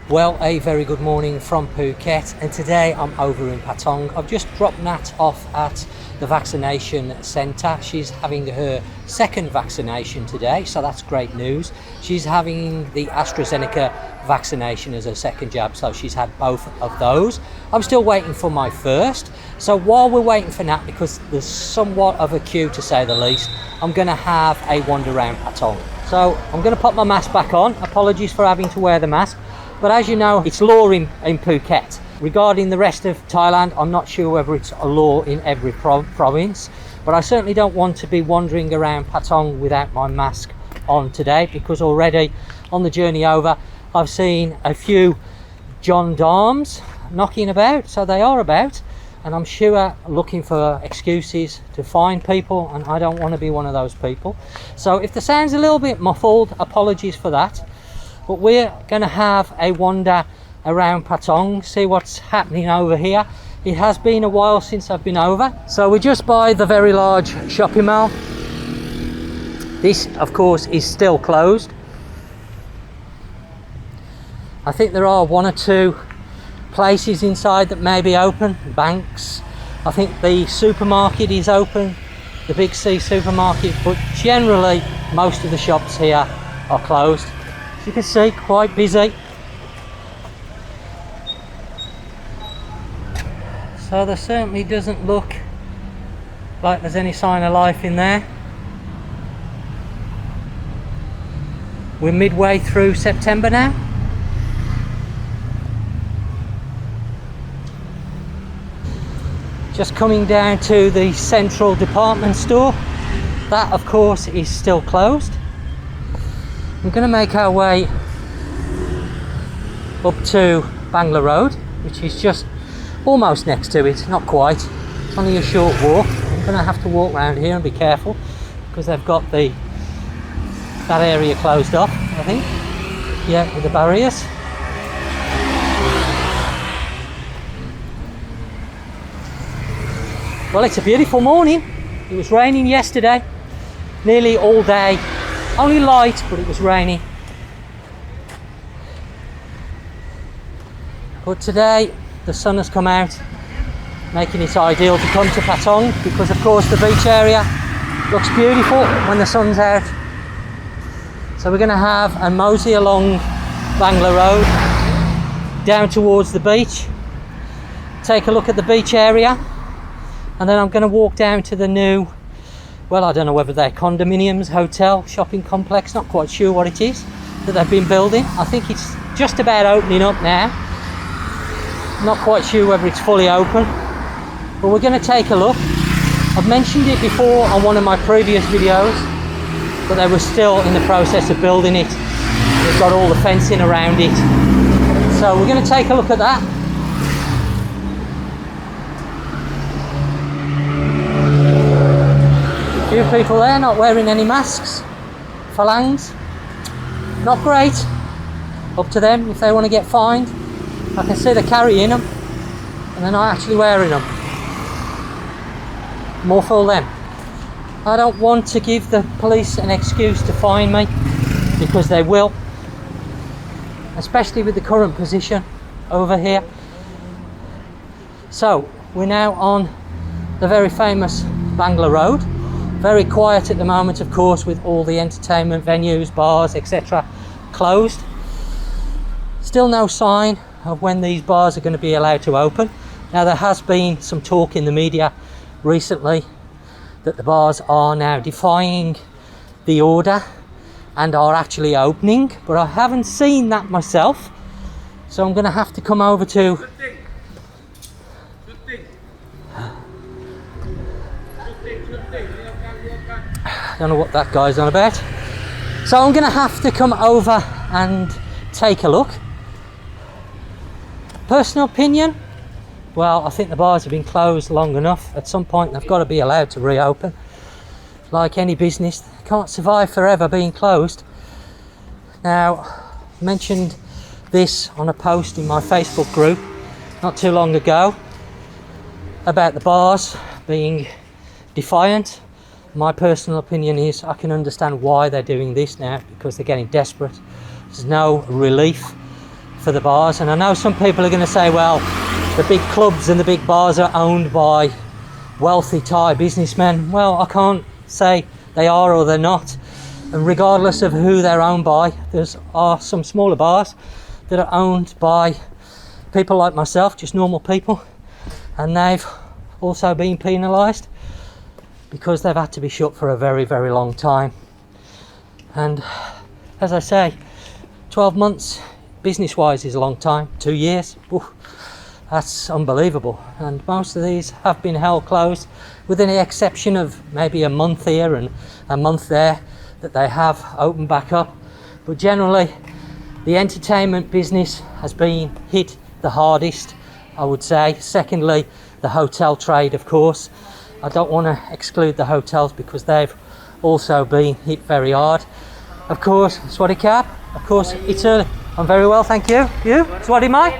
Well, a very good morning from Phuket, and today I'm over in Patong. I've just dropped Nat off at the vaccination centre. She's having her second vaccination today, so that's great news. She's having the AstraZeneca vaccination as her second jab, so she's had both of those. I'm still waiting for my first, so while we're waiting for Nat, because there's somewhat of a queue to say the least, I'm going to have a wander around Patong. So I'm going to put my mask back on. Apologies for having to wear the mask. But as you know, it's law in Phuket. Regarding the rest of Thailand, I'm not sure whether it's a law in every province, but I certainly don't want to be wandering around Patong without my mask on today, because already on the journey over, I've seen a few gendarmes knocking about, so they are about, and I'm sure looking for excuses to fine people, and I don't want to be one of those people. So if the sound's a little bit muffled, apologies for that. But we're going to have a wander around Patong, see what's happening over here. It has been a while since I've been over. So we're just by the very large shopping mall. This, of course, is still closed. I think there are one or two places inside that may be open, banks. I think the supermarket is open, the Big C supermarket, but generally most of the shops here are closed. As you can see, quite busy. So there certainly doesn't look like there's any sign of life in there. We're midway through September now. Just coming down to the central department store. That, of course, is still closed. We're going to make our way up to Bangla Road, which is just almost next to it, not quite. It's only a short walk. I'm going to have to walk around here and be careful because they've got that area closed off, I think. Yeah, with the barriers. Well, it's a beautiful morning. It was raining yesterday, nearly all day. Only light, but it was raining. But today the sun has come out, making it ideal to come to Patong, because of course the beach area looks beautiful when the sun's out. So we're going to have a mosey along Bangla Road down towards the beach, take a look at the beach area, and then I'm going to walk down to the new, well, I don't know whether they're condominiums, hotel, shopping complex, not quite sure what it is that they've been building. I think it's just about opening up now. Not quite sure whether it's fully open, but we're going to take a look. I've mentioned it before on one of my previous videos, but they were still in the process of building it. They've got all the fencing around it. So we're going to take a look at that. A few people there not wearing any masks. Phalangs, not great. Up to them if they want to get fined. I can see they're carrying them and they're not actually wearing them. More for them. I don't want to give the police an excuse to fine me, because they will, especially with the current position over here. So we're now on the very famous Bangla Road. Very quiet at the moment, of course, with all the entertainment venues, bars, etc. closed. Still no sign of when these bars are going to be allowed to open. Now, there has been some talk in the media recently that the bars are now defying the order and are actually opening, but I haven't seen that myself. So I'm going to have to come over to I don't know what that guy's on about. So I'm going to have to come over and take a look. Personal opinion? Well, I think the bars have been closed long enough. At some point they've got to be allowed to reopen. Like any business, they can't survive forever being closed. Now, I mentioned this on a post in my Facebook group not too long ago about the bars being defiant. My personal opinion is I can understand why they're doing this now, because they're getting desperate. There's no relief for the bars. And I know some people are going to say, well, the big clubs and the big bars are owned by wealthy Thai businessmen. Well, I can't say they are or they're not. And regardless of who they're owned by, there are some smaller bars that are owned by people like myself, just normal people, and they've also been penalised because they've had to be shut for a very, very long time. And as I say, 12 months business wise is a long time. 2 years, oof, that's unbelievable. And most of these have been held closed, with the exception of maybe a month here and a month there that they have opened back up. But generally the entertainment business has been hit the hardest, I would say. Secondly, the hotel trade, of course. I don't want to exclude the hotels because they've also been hit very hard. Of course, Swadee Cap, of course, it's early. I'm very well, thank you. You? Swadee Mai?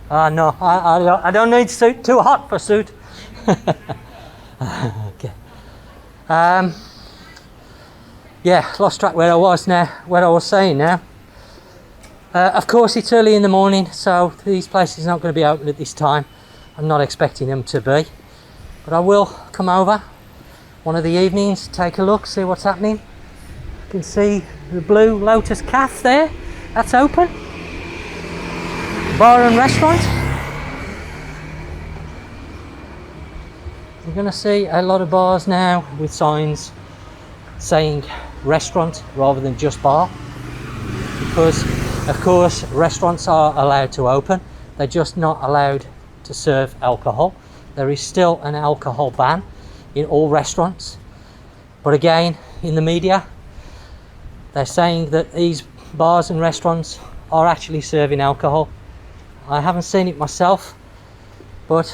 No, I don't need suit, too hot for suit. Okay. Yeah, lost track where I was saying now. Of course, it's early in the morning, so these places are not going to be open at this time. I'm not expecting them to be. But I will come over one of the evenings, take a look, see what's happening. You can see the Blue Lotus Cafe there, that's open. Bar and restaurant. You're going to see a lot of bars now with signs saying restaurant rather than just bar, because of course restaurants are allowed to open, they're just not allowed to serve alcohol. There is still an alcohol ban in all restaurants, but again, in the media they're saying that these bars and restaurants are actually serving alcohol. I haven't seen it myself, but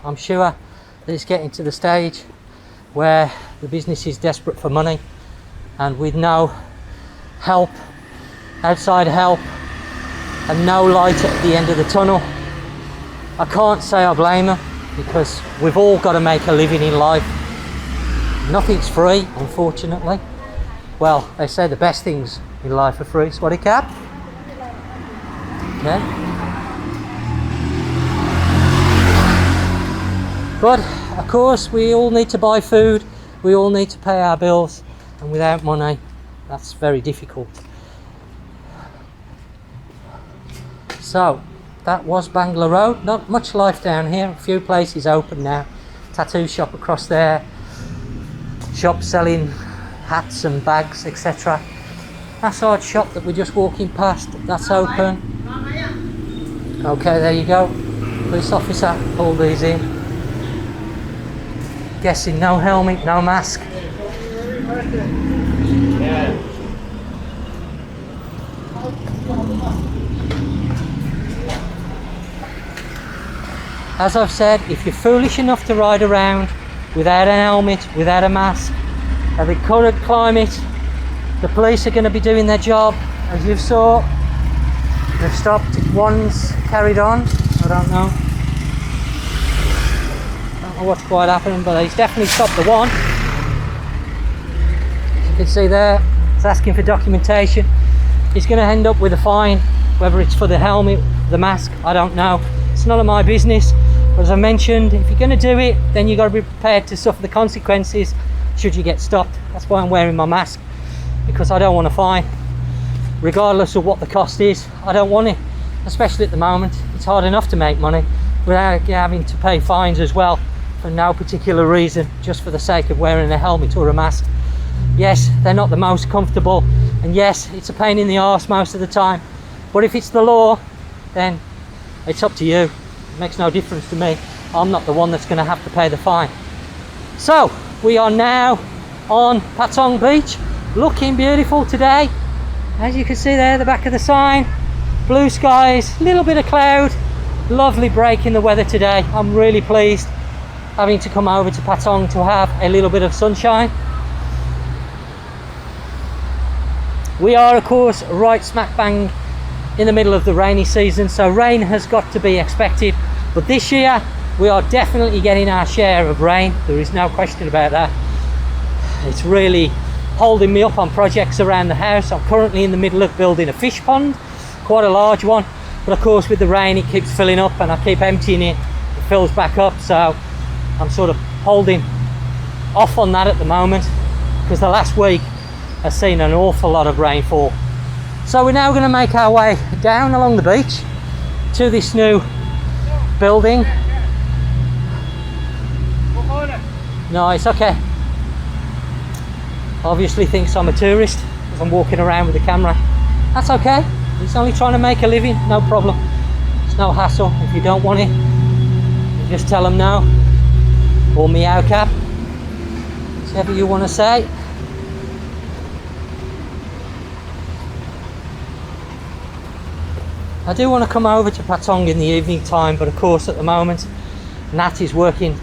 I'm sure that it's getting to the stage where the business is desperate for money, and with no help, outside help, and no light at the end of the tunnel, I can't say I blame them, because we've all got to make a living in life. Nothing's free, unfortunately. Well, they say the best things in life are free. Swadee Cap? Okay. But of course we all need to buy food, we all need to pay our bills, and without money that's very difficult. So that was Bangla Road. Not much life down here, a few places open now. Tattoo shop across there, shop selling hats and bags, etc. Massage shop that we're just walking past, that's open. Okay, there you go. Police officer pulled these in. Guessing no helmet, no mask. As I've said, if you're foolish enough to ride around without a helmet, without a mask, at the current climate, the police are going to be doing their job. As you saw, they've stopped, one's carried on, I don't know what's quite happening, but he's definitely stopped the one. As you can see there, he's asking for documentation. He's going to end up with a fine, whether it's for the helmet, the mask, I don't know. It's none of my business. But as I mentioned, if you're going to do it, then you've got to be prepared to suffer the consequences should you get stopped. That's why I'm wearing my mask, because I don't want a fine, regardless of what the cost is. I don't want it, especially at the moment. It's hard enough to make money without having to pay fines as well, for no particular reason, just for the sake of wearing a helmet or a mask. Yes, they're not the most comfortable, and yes, it's a pain in the arse most of the time, but if it's the law, then it's up to you. It makes no difference to me. I'm not the one that's going to have to pay the fine. So we are now on Patong Beach, looking beautiful today. As you can see there, the back of the sign, blue skies, little bit of cloud, lovely break in the weather today. I'm really pleased having to come over to Patong to have a little bit of sunshine. We are of course right smack bang in the middle of the rainy season, so rain has got to be expected, but this year we are definitely getting our share of rain. There is no question about that. It's really holding me up on projects around the house. I'm currently in the middle of building a fish pond quite a large one, but of course with the rain it keeps filling up and I keep emptying it, it fills back up, so I'm sort of holding off on that at the moment because the last week has seen an awful lot of rainfall. So we're now going to make our way down along the beach to this new building. No, it's okay. Obviously thinks I'm a tourist as I'm walking around with the camera. That's okay. He's only trying to make a living, no problem. It's no hassle. If you don't want it, you just tell him no. Or meow cap. Whatever you want to say. I do want to come over to Patong in the evening time, but of course at the moment Nat is working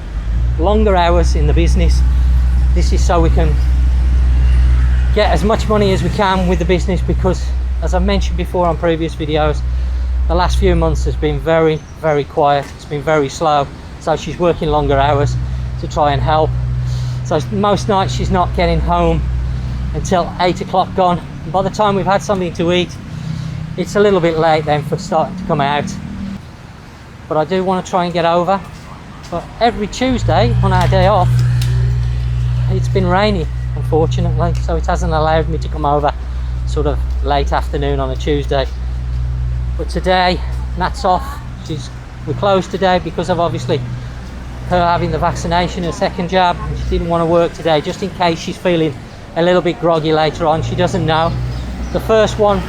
longer hours in the business. This is so we can get as much money as we can with the business, because as I mentioned before on previous videos, the last few months has been very, very quiet. It's been very slow, so she's working longer hours to try and help. So most nights she's not getting home until 8 o'clock gone, and by the time we've had something to eat, it's a little bit late then for starting to come out. But I do want to try and get over. But every Tuesday on our day off, it's been rainy, unfortunately, so it hasn't allowed me to come over sort of late afternoon on a Tuesday. But today, Nat's off. We're closed today because of obviously her having the vaccination, her second jab, and she didn't want to work today just in case she's feeling a little bit groggy later on. She doesn't know. The first one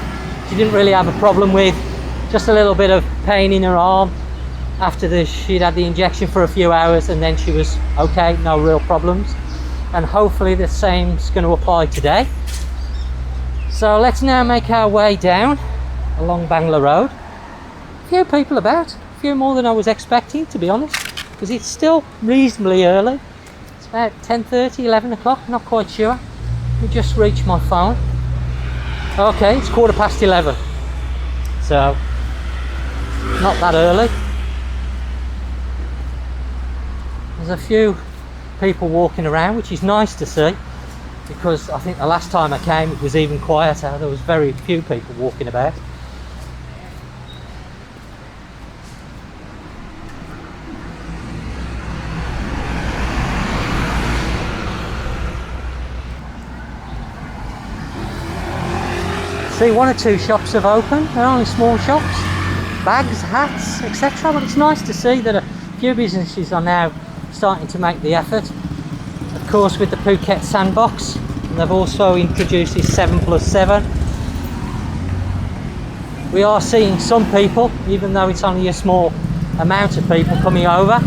she didn't really have a problem with, just a little bit of pain in her arm after she'd had the injection for a few hours, and then she was okay, no real problems. And hopefully the same's going to apply today. So let's now make our way down along Bangla Road. A few people about, a few more than I was expecting, to be honest, because it's still reasonably early. It's about 10:30, 11 o'clock, not quite sure. We just reached my phone. Okay, it's 11:15, so not that early. There's a few people walking around, which is nice to see, because I think the last time I came it was even quieter. There was very few people walking about. See, one or two shops have opened. They're only small shops, bags, hats, etc. But it's nice to see that a few businesses are now starting to make the effort. Of course, with the Phuket sandbox, and they've also introduced this 7+7. We are seeing some people, even though it's only a small amount of people coming over.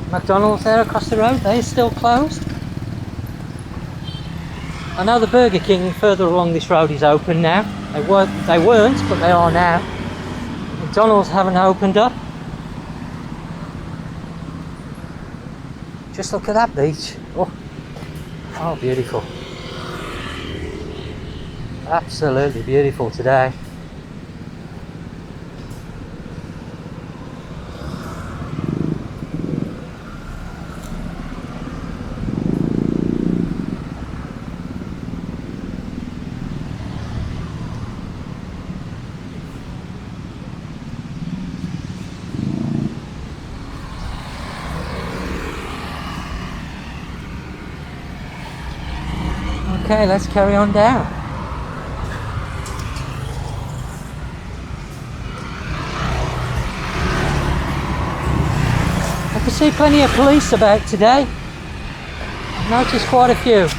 McDonald's there across the road, they're still closed. I know the Burger King further along this road is open now. They weren't, but they are now. McDonald's haven't opened up. Just look at that beach. Oh, beautiful. Absolutely beautiful today. Okay, let's carry on down. I can see plenty of police about today. I've noticed quite a few.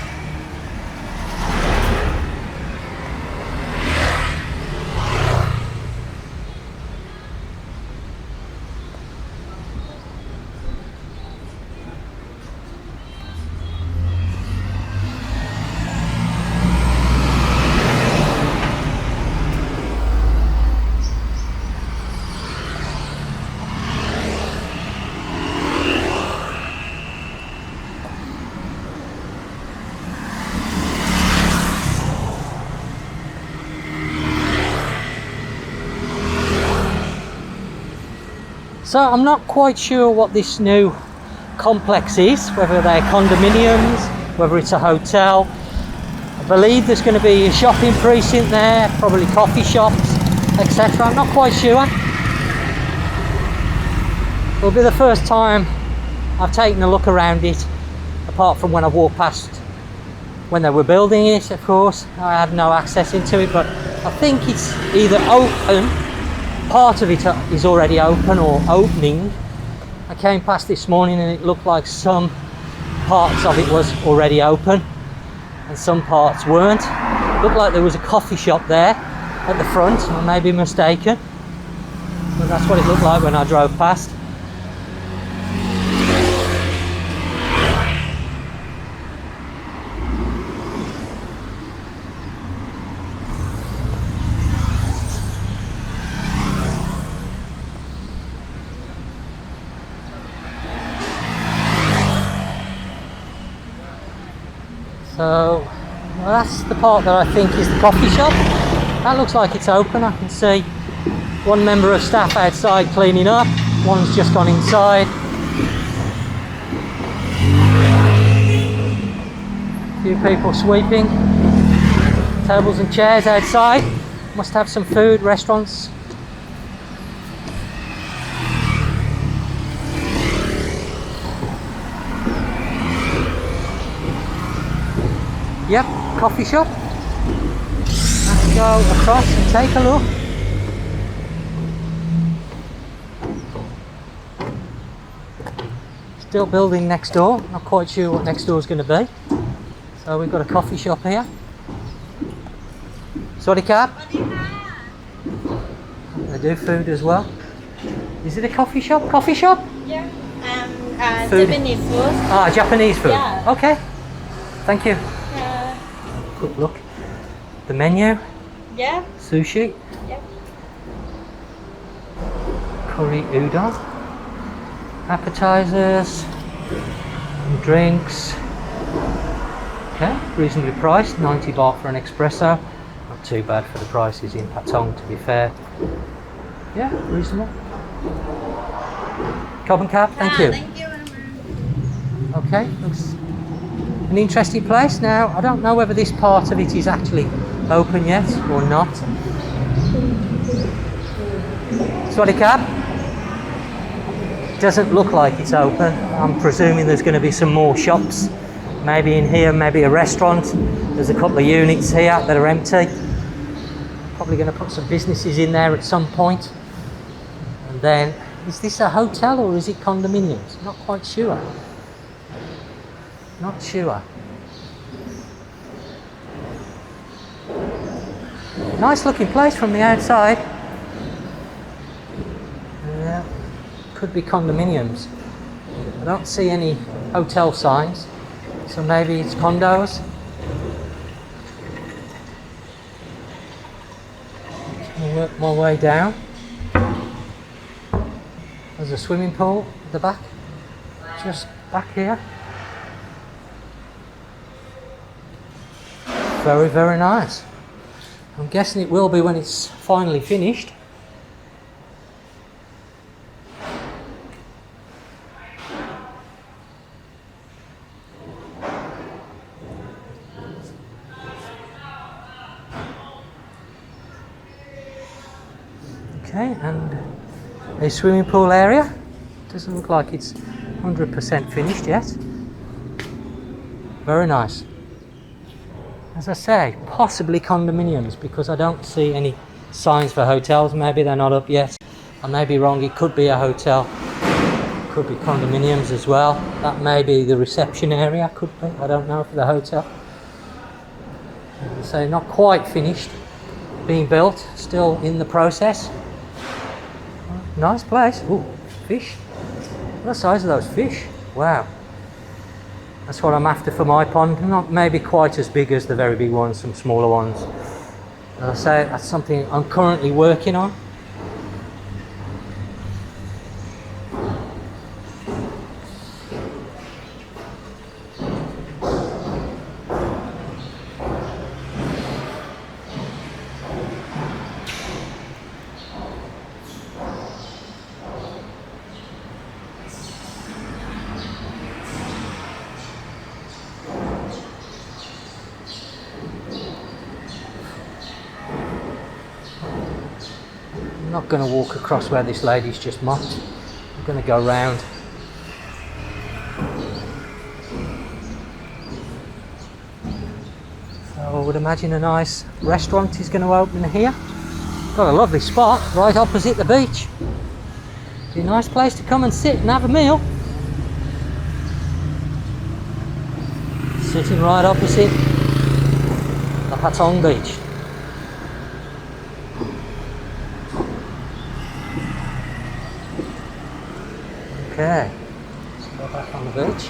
So I'm not quite sure what this new complex is, whether they're condominiums, whether it's a hotel. I believe there's going to be a shopping precinct there, probably coffee shops, etc. I'm not quite sure. It'll be the first time I've taken a look around it, apart from when I walked past when they were building it, of course. I had no access into it, but I think it's either open, part of it is already open or opening. I came past this morning and it looked like some parts of it was already open and some parts weren't. It looked like there was a coffee shop there at the front, I may be mistaken, but that's what it looked like when I drove past. So well, that's the part that I think is the coffee shop. That looks like it's open. I can see one member of staff outside cleaning up, one's just gone inside. A few people sweeping, tables and chairs outside. Must have some food, restaurants. Yep, coffee shop. Let's go across and take a look. Still building next door. Not quite sure what next door is going to be. So we've got a coffee shop here. Sorry, Cap. They do food as well. Is it a coffee shop? Coffee shop? Yeah. Japanese food. Ah, Japanese food. Yeah. Okay. Thank you. Quick look. The menu. Yeah. Sushi. Yep. Curry udon. Appetizers. And drinks. Okay, reasonably priced. 90 baht for an espresso. Not too bad for the prices in Patong, to be fair. Yeah, reasonable. Cob and Cap, thank you. Thank you very much. Okay, looks an interesting place. Now, I don't know whether this part of it is actually open yet or not. Sorry, Cab. Doesn't look like it's open. I'm presuming there's going to be some more shops. Maybe in here, maybe a restaurant. There's a couple of units here that are empty. Probably going to put some businesses in there at some point. And then, is this a hotel or is it condominiums? Not quite sure. Not sure. Nice looking place from the outside. Yeah, could be condominiums. I don't see any hotel signs, so maybe it's condos. I'll work my way down. There's a swimming pool at the back, just back here. Very, very nice. I'm guessing it will be when it's finally finished. Okay, and a swimming pool area. Doesn't look like it's 100% finished yet. Very nice. As I say, possibly condominiums because I don't see any signs for hotels. Maybe they're not up yet. I may be wrong, it could be a hotel. Could be condominiums as well. That may be the reception area, could be. I don't know, for the hotel. So not quite finished being built, still in the process. Nice place. Ooh, fish. What the size of those fish? Wow. That's what I'm after for my pond. Not maybe quite as big as the very big ones, some smaller ones. As I say, that's something I'm currently working on. not going to walk across where this lady's just mopped. I'm going to go round. So I would imagine a nice restaurant is going to open here. Got a lovely spot right opposite the beach. Be a nice place to come and sit and have a meal. Sitting right opposite the Patong Beach. Okay, let's go back on the beach.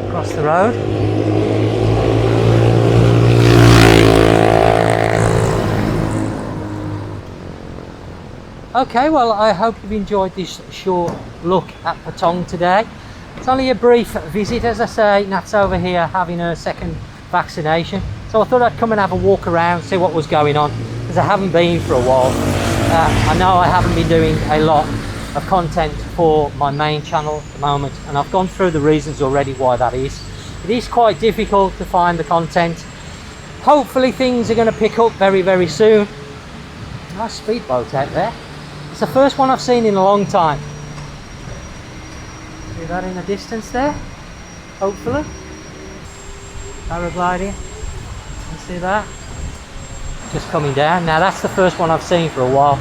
Across the road. Okay, well, I hope you've enjoyed this short look at Patong today. It's only a brief visit, as I say. Nat's over here having her second vaccination, so I thought I'd come and have a walk around, see what was going on, because I haven't been for a while. I know I haven't been doing a lot of content for my main channel at the moment, and I've gone through the reasons already why that is. It is quite difficult to find the content. Hopefully things are going to pick up very, very soon. Nice speedboat out there. It's the first one I've seen in a long time. See that in the distance there? Hopefully. Paragliding. You see that? Just coming down. Now that's the first one I've seen for a while.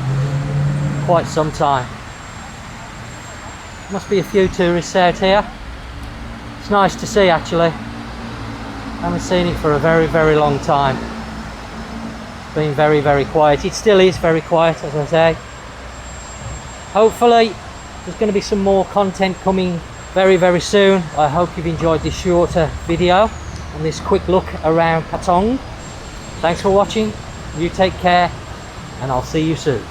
Quite some time. Must be a few tourists out here. It's nice to see, actually. Haven't seen it for a very, very long time. It's been very, very quiet. It still is very quiet, as I say. Hopefully there's going to be some more content coming very, very soon. I hope you've enjoyed this shorter video and this quick look around Patong. Thanks for watching. You take care, and I'll see you soon.